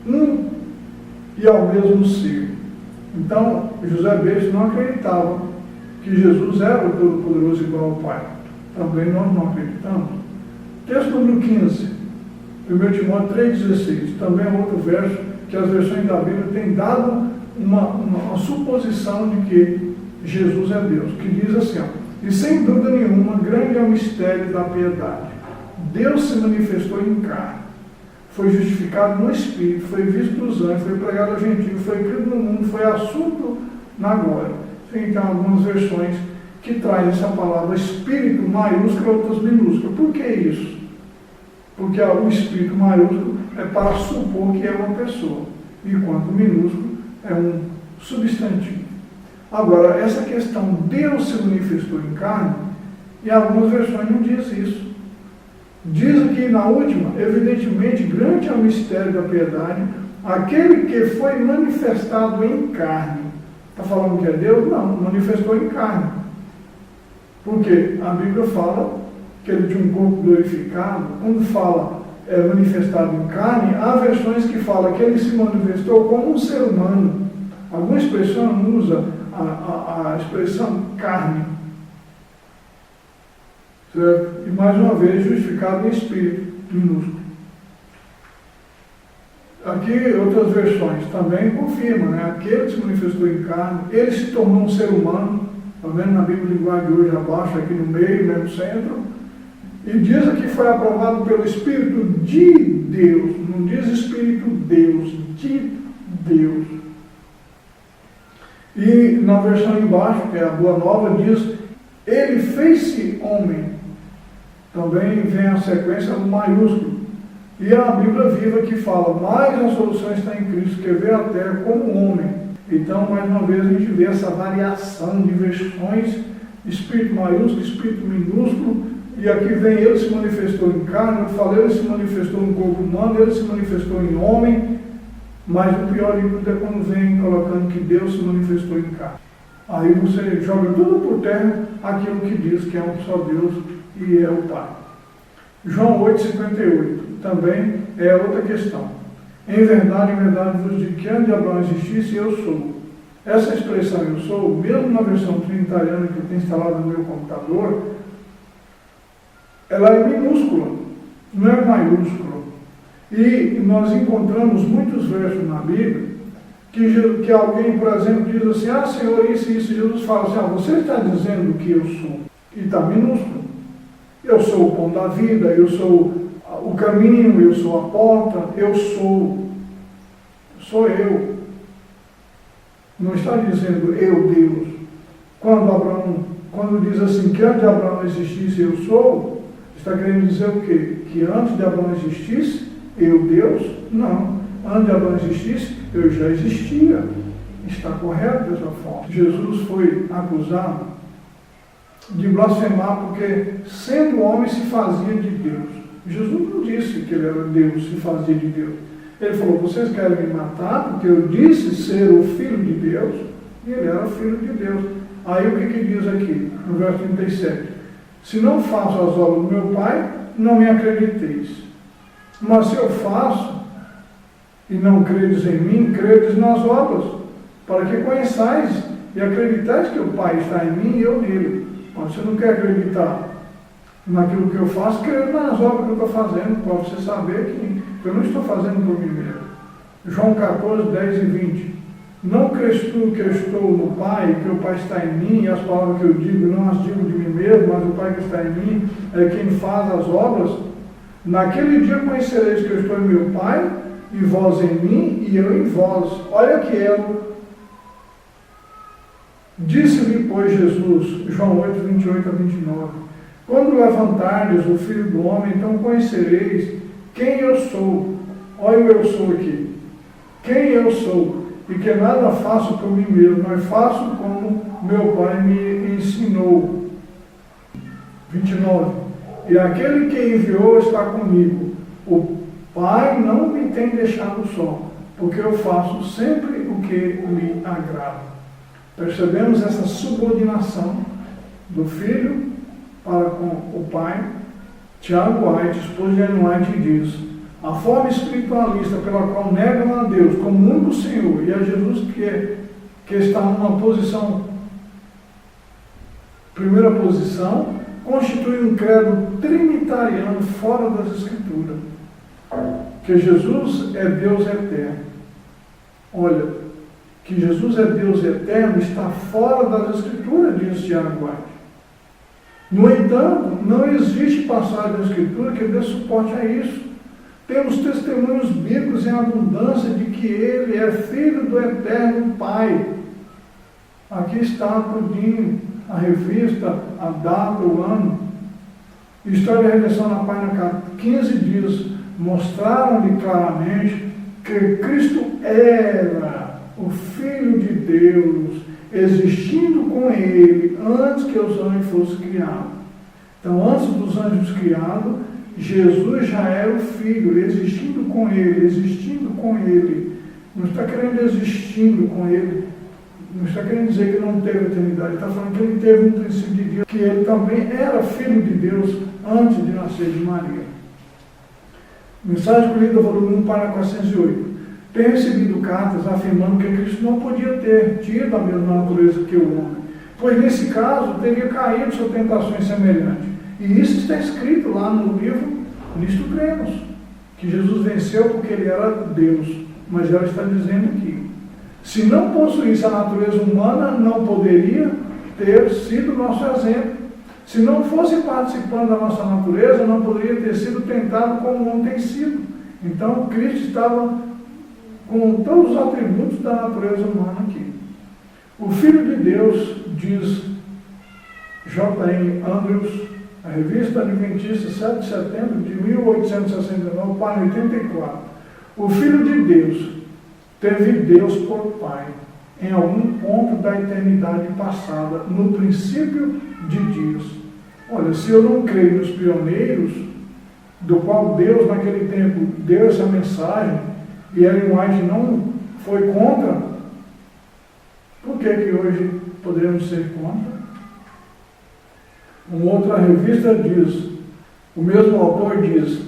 um e ao mesmo ser. Então, José Bates não acreditava que Jesus era o Todo-Poderoso igual ao Pai. Também nós não acreditamos. Texto número 15. 1 Timóteo 3,16, também é outro verso que as versões da Bíblia têm dado uma suposição de que Jesus é Deus, que diz assim, ó, e sem dúvida nenhuma, grande é o mistério da piedade. Deus se manifestou em carne, foi justificado no Espírito, foi visto dos anjos, foi pregado aos gentios, foi crido no mundo, foi assunto na glória. Tem algumas versões que trazem essa palavra Espírito maiúsculo e outras minúsculas. Por que isso? Porque o Espírito maiúsculo é para supor que é uma pessoa, enquanto o minúsculo é um substantivo. Agora, essa questão, Deus se manifestou em carne, em algumas versões não diz isso. Diz aqui na última, evidentemente, grande é o mistério da piedade, aquele que foi manifestado em carne. Está falando que é Deus? Não, manifestou em carne. Porque a Bíblia fala que ele tinha um corpo glorificado. Quando fala manifestado em carne, há versões que falam que ele se manifestou como um ser humano. Algumas expressões usam a expressão carne. Certo? E mais uma vez, justificado em espírito, minúsculo. Aqui, outras versões também confirmam, né? Aquele que se manifestou em carne, ele se tornou um ser humano, está vendo na Bíblia linguagem de hoje abaixo, aqui no meio, no centro, e diz que foi aprovado pelo Espírito de Deus, não diz Espírito Deus, de Deus. E na versão embaixo, que é a Boa Nova, diz, ele fez-se homem. Também vem a sequência no maiúsculo. E a Bíblia Viva que fala, mais a solução está em Cristo, que veio à terra como homem. Então, mais uma vez, a gente vê essa variação de versões, espírito maiúsculo, espírito minúsculo, e aqui vem, ele se manifestou em carne, eu falei, ele se manifestou em corpo humano, ele se manifestou em homem, mas o pior de tudo é quando vem colocando que Deus se manifestou em carne. Aí você joga tudo por terra, aquilo que diz que é um só Deus e é o Pai. João 8,58, também é outra questão. Em verdade vos digo que antes de Abraão existisse, eu sou. Essa expressão eu sou, mesmo na versão trinitariana que eu tenho instalado no meu computador, ela é minúscula, não é maiúscula. E nós encontramos muitos versos na Bíblia que alguém, por exemplo, diz assim, Senhor, isso, Jesus fala assim, você está dizendo que eu sou, e está minúsculo. Eu sou o pão da vida, eu sou o caminho, eu sou a porta, eu sou eu. Não está dizendo eu, Deus. Quando diz assim, que antes de Abraão existisse, eu sou, está querendo dizer o quê? Que antes de Abraão existisse, eu, Deus? Não. Antes de Abraão existisse, eu já existia. Está correto dessa forma. Jesus foi acusado de blasfemar porque, sendo homem, se fazia de Deus. Jesus não disse que ele era Deus, se fazia de Deus. Ele falou, vocês querem me matar porque eu disse ser o Filho de Deus, e ele era Filho de Deus. Aí o que diz aqui, no verso 37? Se não faço as obras do meu Pai, não me acrediteis. Mas se eu faço, e não credes em mim, credes nas obras, para que conheçais e acreditais que o Pai está em mim e eu nele. Mas você não quer acreditar naquilo que eu faço, crendo nas obras que eu estou fazendo, para você saber que eu não estou fazendo por mim mesmo. João 14, 10 e 20. Não crês tu que eu estou no Pai, que o Pai está em mim, e as palavras que eu digo, não as digo de mim mesmo, mas o Pai que está em mim é quem faz as obras? Naquele dia conhecereis que eu estou em meu Pai, e vós em mim, e eu em vós. Olha que elo. Disse-lhe, pois, Jesus, João 8, 28 a 29, quando levantardes o Filho do Homem, então conhecereis quem eu sou. Olha o eu sou aqui. Quem eu sou. E que nada faço por mim mesmo, mas faço como meu Pai me ensinou. 29. E aquele que enviou está comigo. O Pai não me tem deixado só, porque eu faço sempre o que lhe agrada. Percebemos essa subordinação do Filho para com o Pai. Tiago White, esposo de Ellen White, diz: a forma espiritualista pela qual negam a Deus como único Senhor e a Jesus que está numa posição, primeira posição, constitui um credo trinitariano fora das Escrituras. que Jesus é Deus eterno. Olha, que Jesus é Deus eterno está fora das Escrituras, diz Tiago White. No entanto, não existe passagem da Escritura que dê suporte a isso. Temos testemunhos bíblicos em abundância de que ele é filho do eterno Pai. Aqui está tudinho, a revista, a data, o ano. História da Redenção na página 15 diz: mostraram-lhe claramente que Cristo era o Filho de Deus, existindo com ele antes que os anjos fossem criados. Então, antes dos anjos criados, Jesus já era o Filho, existindo com ele, existindo com ele. Não está querendo existindo com ele, não está querendo dizer que não teve eternidade, está falando que ele teve um princípio de Deus, que ele também era Filho de Deus antes de nascer de Maria. Mensagem colhida, volume 1, página 408. Tem recebido cartas afirmando que Cristo não podia ter tido a mesma natureza que o homem, pois nesse caso teria caído sob tentações semelhantes. E isso está escrito lá no livro Nisto Cremos, que Jesus venceu porque ele era Deus, mas ela está dizendo aqui: se não possuísse a natureza humana, não poderia ter sido nosso exemplo. Se não fosse participando da nossa natureza, não poderia ter sido tentado como o homem tem sido. Então, Cristo estava com todos os atributos da natureza humana aqui. O Filho de Deus, diz J.M. Andrews, a revista Adventista, 7 de setembro de 1869, página 84. O Filho de Deus teve Deus por Pai em algum ponto da eternidade passada, no princípio de dias. Olha, se eu não creio nos pioneiros, do qual Deus naquele tempo deu essa mensagem, e Ellen White não foi contra, por que hoje podemos ser contra? Uma outra revista diz, o mesmo autor diz: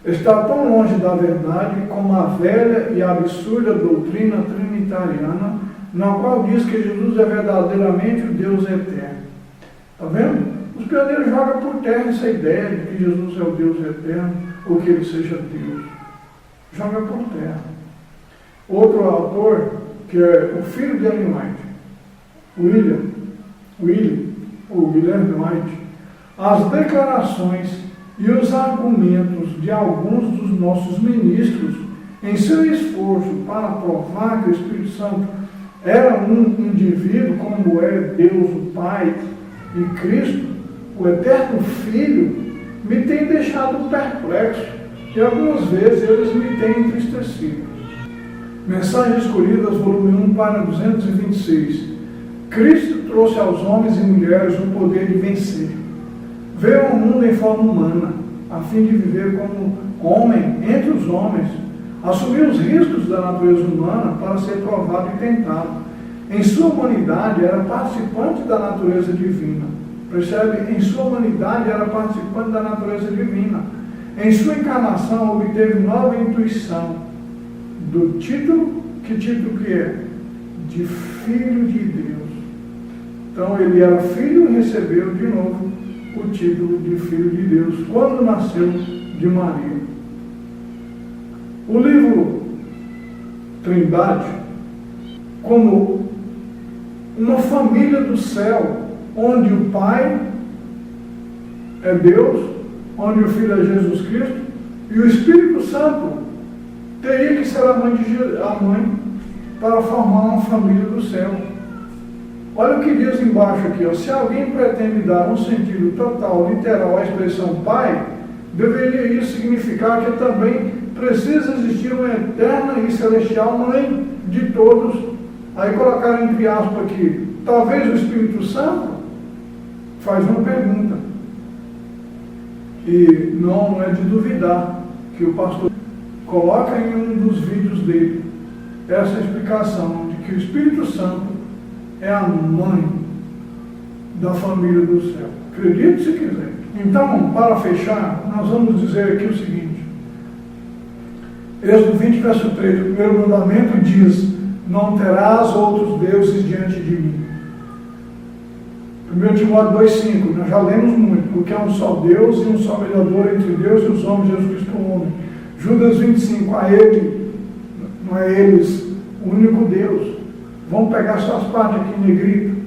está tão longe da verdade como a velha e absurda doutrina trinitariana, na qual diz que Jesus é verdadeiramente o Deus eterno. Está vendo? Os pioneiros jogam por terra essa ideia de que Jesus é o Deus eterno, ou que ele seja Deus. Joga por terra. Outro autor, que é o filho de Ellen White, William White, as declarações e os argumentos de alguns dos nossos ministros em seu esforço para provar que o Espírito Santo era um indivíduo como é Deus o Pai e Cristo, o eterno Filho, me tem deixado perplexo e algumas vezes eles me têm entristecido. Mensagens Escolhidas, volume 1, página 226. Cristo trouxe aos homens e mulheres o poder de vencer. Veio ao mundo em forma humana, a fim de viver como homem entre os homens. Assumiu os riscos da natureza humana para ser provado e tentado. Em sua humanidade era participante da natureza divina. Percebe? Em sua humanidade era participante da natureza divina. Em sua encarnação obteve nova intuição do título, que título que é? De Filho de Deus. Então ele era filho e recebeu de novo o título de Filho de Deus quando nasceu de Maria. O livro Trindade, como uma família do céu, onde o Pai é Deus, onde o Filho é Jesus Cristo, e o Espírito Santo teria que ser a mãe para formar uma família do céu. Olha o que diz embaixo aqui, ó. Se alguém pretende dar um sentido total, literal à expressão Pai, deveria isso significar que também precisa existir uma eterna e celestial mãe de todos. Aí colocaram entre aspas aqui, talvez o Espírito Santo faz uma pergunta. E não é de duvidar que o pastor coloca em um dos vídeos dele essa explicação de que o Espírito Santo é a mãe da família do céu. Acredite se quiser. Então, para fechar, nós vamos dizer aqui o seguinte. Êxodo 20, verso 3, o primeiro mandamento diz: não terás outros deuses diante de mim. 1 Timóteo 2,5, nós já lemos muito, porque há um só Deus e um só mediador entre Deus e os homens, Jesus Cristo o homem. Judas 25, a ele, não é eles, o único Deus. Vamos pegar suas partes aqui em negrito.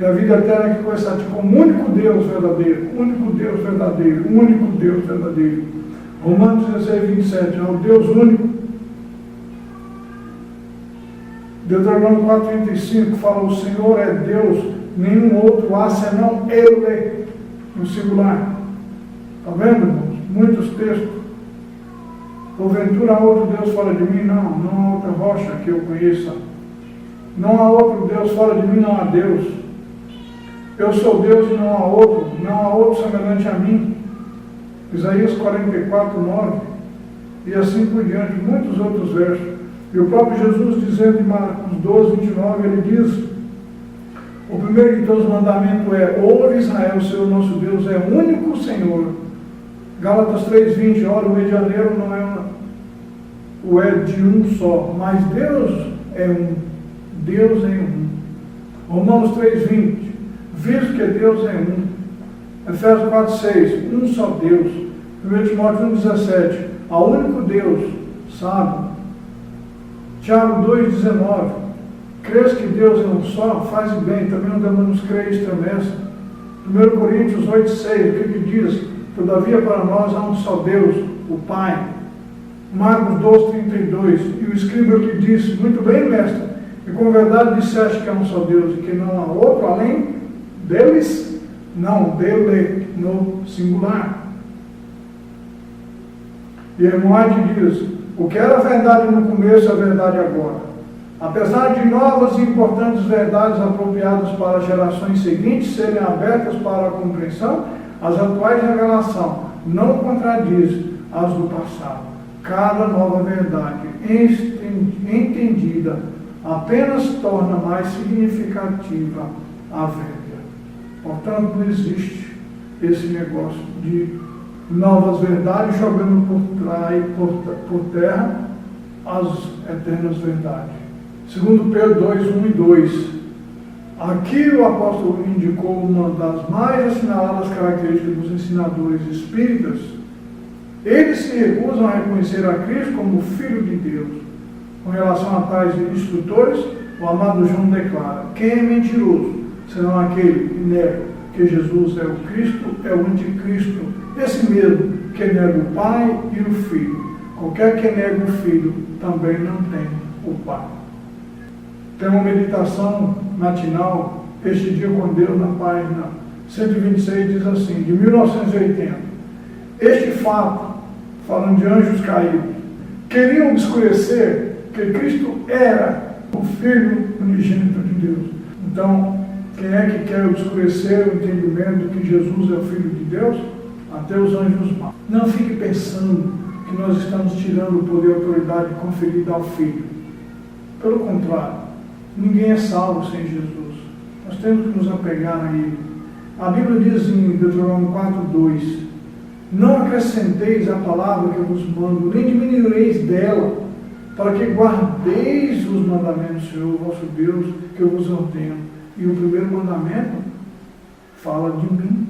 E a vida eterna que conheça a ti como único Deus verdadeiro, único Deus verdadeiro, único Deus verdadeiro. Romanos 16, 27, é o Deus único. Deuteronômio 4, 35 fala: o Senhor é Deus, nenhum outro há senão Ele, no singular. Está vendo, irmãos? Muitos textos. Porventura há outro Deus fora de mim? Não há outra rocha que eu conheça. Não há outro Deus fora de mim, não há Deus. Eu sou Deus e não há outro semelhante a mim. Isaías 44, 9. E assim por diante, muitos outros versos. E o próprio Jesus dizendo em Marcos 12, 29, ele diz: o primeiro de todos os mandamentos é: ouve Israel, o Senhor nosso Deus é o único Senhor. Gálatas 3, 20, ora, o medianeiro não é o é de um só, mas Deus é um. Deus é um. Romanos 3, 20, visto que Deus é um. Efésios 4, 6, um só Deus. 1 Timóteo 1, 17, ao único Deus, sabe? Tiago 2, 19, crês que Deus é um só, faz bem, também não devemos crer e estremece. 1 Coríntios 8, 6, o que diz? Todavia para nós há um só Deus, o Pai. Marcos 12, 32, e o escriba lhe disse: muito bem, mestre, e com verdade disseste que há um só Deus e que não há outro além deles? Não, dele, no singular. E Hermóide diz: o que era verdade no começo é verdade agora. Apesar de novas e importantes verdades apropriadas para as gerações seguintes serem abertas para a compreensão, as atuais revelações não contradizem as do passado. Cada nova verdade entendida apenas torna mais significativa a velha. Portanto, não existe esse negócio de novas verdades jogando por terra as eternas verdades. Segundo Pedro 2, 1 e 2. Aqui o apóstolo indicou uma das mais assinaladas características dos ensinadores espíritas. Eles se recusam a reconhecer a Cristo como Filho de Deus. Com relação a tais instrutores, o amado João declara: quem é mentiroso, senão aquele que nega que Jesus é o Cristo, é o anticristo, esse mesmo que nega o Pai e o Filho. Qualquer que nega o Filho também não tem o Pai. Tem uma meditação matinal, este dia com Deus, na página 126, diz assim, de 1980. Este fato, falando de anjos caídos, queriam obscurecer que Cristo era o Filho unigênito de Deus. Então, quem é que quer obscurecer o entendimento que Jesus é o Filho de Deus? Até os anjos maus. Não fique pensando que nós estamos tirando o poder e a autoridade conferida ao Filho. Pelo contrário, ninguém é salvo sem Jesus. Nós temos que nos apegar a Ele. A Bíblia diz em Deuteronômio 4, 2: não acrescenteis a palavra que eu vos mando, nem diminuireis dela, para que guardeis os mandamentos do Senhor, vosso Deus, que eu vos ordeno. E o primeiro mandamento fala de mim.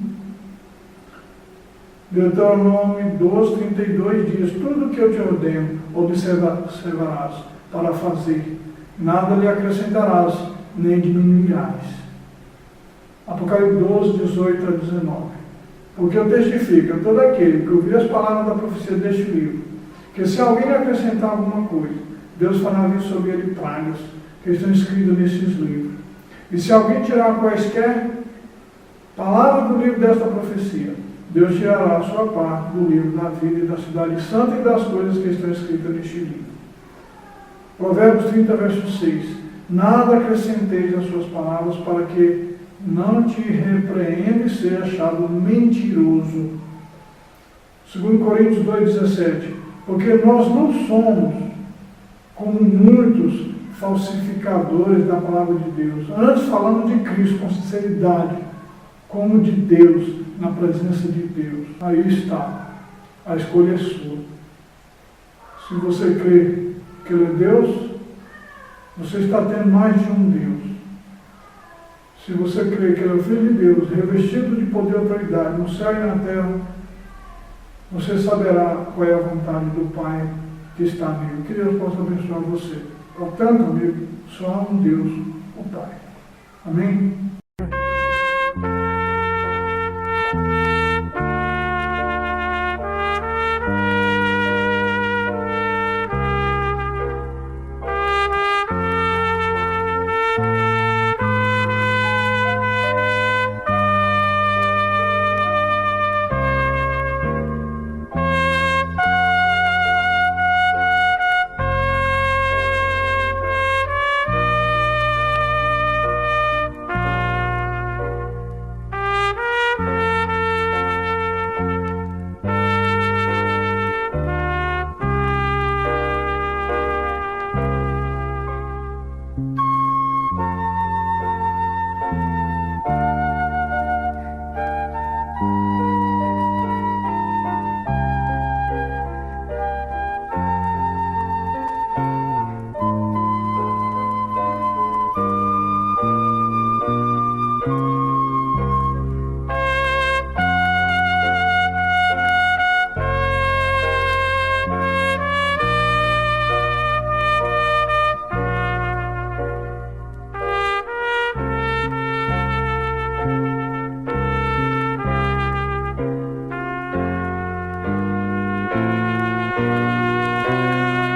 Deuteronômio 12, 32 diz: tudo que eu te ordeno, observarás para fazer. Nada lhe acrescentarás, nem diminuirás. Apocalipse 12, 18 a 19. Porque eu testifico a todo aquele que ouvir as palavras da profecia deste livro, que se alguém lhe acrescentar alguma coisa, Deus fará vir sobre ele pragas, que estão escritas nesses livros. E se alguém tirar quaisquer palavras do livro desta profecia, Deus tirará a sua parte do livro da vida e da cidade santa e das coisas que estão escritas neste livro. Provérbios 30, verso 6. Nada acrescenteis às suas palavras, para que não te repreenda e seja achado mentiroso. 2 Coríntios 2, 17. Porque nós não somos como muitos falsificadores da palavra de Deus. Antes falando de Cristo com sinceridade, como de Deus, na presença de Deus. Aí está. A escolha é sua. Se você crê que Ele é Deus, você está tendo mais de um Deus. Se você crê que Ele é o Filho de Deus, revestido de poder e autoridade no céu e na terra, você saberá qual é a vontade do Pai que está nele. Que Deus possa abençoar você. Portanto, amigo, só há um Deus, o Pai. Amém?